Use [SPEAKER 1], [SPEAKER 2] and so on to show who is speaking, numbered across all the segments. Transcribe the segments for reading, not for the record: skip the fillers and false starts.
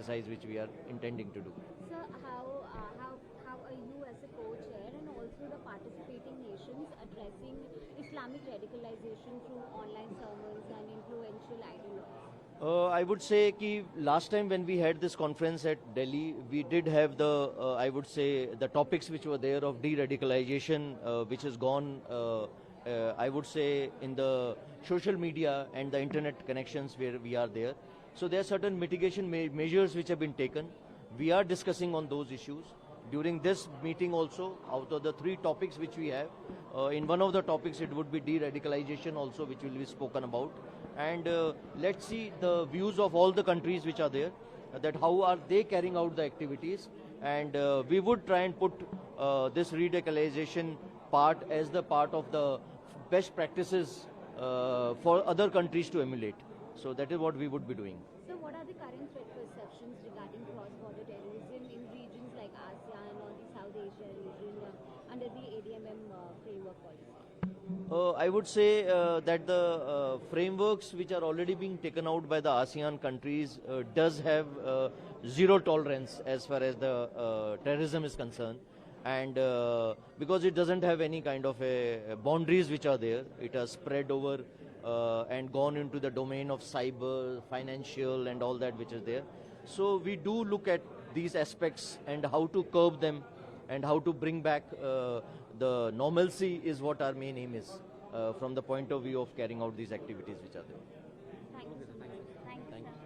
[SPEAKER 1] exercise which we are intending to do.
[SPEAKER 2] Sir, how are you as a co-chair and also the participating nations addressing Islamic radicalization through online sermons and influential ideologues?
[SPEAKER 1] I would say कि last time when we had this conference at Delhi, we did have the, I would say, the topics which were there of de-radicalization, which has gone, I would say, in the social media and the internet connections where we are there. So there are certain mitigation measures which have been taken. We are discussing on those issues. During this meeting also, out of the 3 topics which we have, in one of the topics it would be de-radicalization also, which will be spoken about. And let's see the views of all the countries which are there, that how are they carrying out the activities. And we would try and put this radicalization part as the part of the best practices for other countries to emulate. So that is what we would be doing.
[SPEAKER 2] So what are the current threat perceptions regarding cross-border terrorism in regions like ASEAN or the South Asia region under the ADMM framework policy?
[SPEAKER 1] I would say that the frameworks which are already being taken out by the ASEAN countries does have zero tolerance as far as the terrorism is concerned, and because it doesn't have any kind of a boundaries which are there, it has spread over and gone into the domain of cyber, financial, and all that which is there. So we do look at these aspects and how to curb them and how to bring back the normalcy is what our main aim is from the point of view of carrying out these activities which are there.
[SPEAKER 2] Thank you so much. Thank you,
[SPEAKER 1] Thank you.
[SPEAKER 2] sir.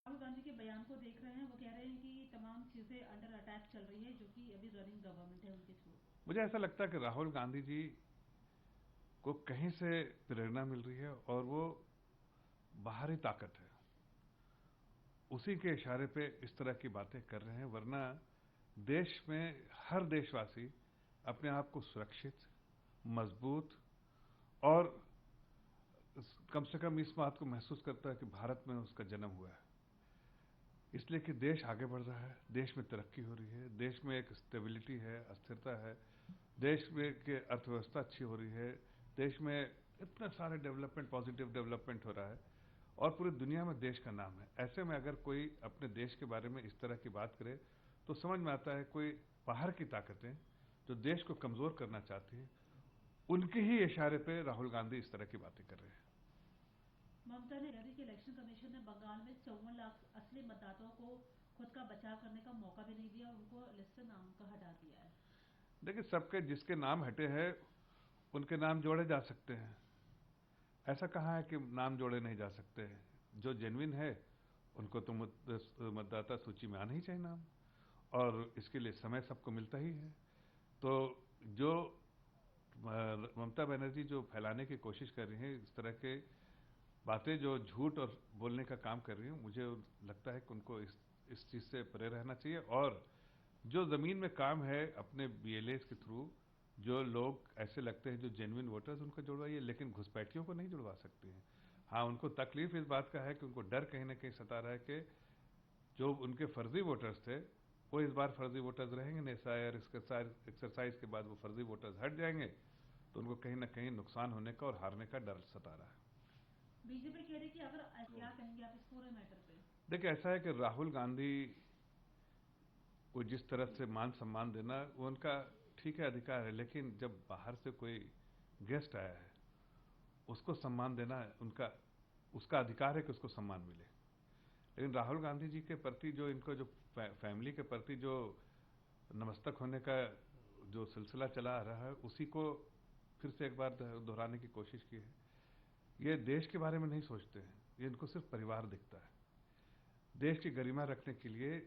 [SPEAKER 3] Rahul Gandhi के बयान को देख रहे हैं, वो कह रहे हैं कि तमाम चीजें अंडर अटैक चल रही है, जो कि अभी रनिंग गवर्नमेंट है उनके थ्रू।
[SPEAKER 4] मुझे ऐसा लगता है कि राहुल गांधी जी को कहीं से प्रेरणा मिल रही है और वो बाहरी ताकत है, उसी के इशारे पे इस तरह की बातें कर रहे हैं। वरना देश में हर देशवासी अपने आप को सुरक्षित, मजबूत और कम से कम इस बात को महसूस करता है कि भारत में उसका जन्म हुआ है, इसलिए कि देश आगे बढ़ रहा है, देश में तरक्की हो रही है, देश में एक स्टेबिलिटी है, अस्थिरता है, देश में की अर्थव्यवस्था अच्छी हो रही है, देश में इतने सारे डेवलपमेंट, पॉजिटिव डेवलपमेंट हो रहा है और पूरी दुनिया में देश का नाम है। ऐसे में अगर कोई अपने देश के बारे में इस तरह की बात करे तो समझ में आता है कोई बाहर की ताकतें जो देश को कमजोर करना चाहती है, उनके ही इशारे पे राहुल गांधी इस तरह की बातें कर रहे हैं।
[SPEAKER 3] ममता ने कहा कि इलेक्शन कमीशन ने बंगाल में 54 लाख असली मतदाताओं को खुद का बचाव करने का मौका भी नहीं दिया और उनको लिस्ट से नाम का हटा दिया है।
[SPEAKER 4] देखिए, सबके जिसके नाम हटे हैं उनके नाम जोड़े जा सकते हैं। ऐसा कहाँ है कि नाम जोड़े नहीं जा सकते हैं? जो जेन्युइन है उनको तो मतदाता सूची में आना ही चाहिए नाम, और इसके लिए समय सबको मिलता ही है। तो जो ममता बनर्जी जो फैलाने की कोशिश कर रही हैं, इस तरह के बातें जो झूठ और बोलने का काम कर रही हैं, मुझे लगता है कि उनको इस चीज से परे रहना चाहिए। और जो जमीन में काम है अपने बीएलएस के थ्रू, जो लोग ऐसे लगते हैं जो जेन्युइन वोटर्स, उनको जुड़वाइए, लेकिन घुसपैठियों को नहीं जुड़वा सकते हैं। हाँ, उनको तकलीफ इस बात का है कि उनको डर कहीं ना कहीं सता रहा है कि जो उनके फर्जी वोटर्स थे वो इस बार फर्जी वोटर्स रहेंगे नहीं, एसआईआर एक्सरसाइज के बाद वो फर्जी वोटर्स हट जाएंगे, तो उनको कहीं ना कहीं नुकसान होने का और हारने का डर सता रहा है।
[SPEAKER 3] बीजेपी कह रही कि अगर क्या कहेंगे आप इस पूरे मैटर पे?
[SPEAKER 4] देखिए, ऐसा है कि राहुल गांधी को जिस तरह से मान सम्मान देना वो उनका ठीक है, अधिकार है, लेकिन जब बाहर से कोई गेस्ट आया है उसको सम्मान देना उनका उसका अधिकार है कि उसको सम्मान मिले। लेकिन राहुल गांधी जी के प्रति जो इनको जो फैमिली के प्रति जो नमस्तक होने का जो सिलसिला चला आ रहा है, उसी को फिर से एक बार दोहराने की कोशिश की है, ये देश के बारे में नहीं सोचते हैं, ये इनको सिर्फ परिवार दिखता है। देश की गरिमा रखने के लिए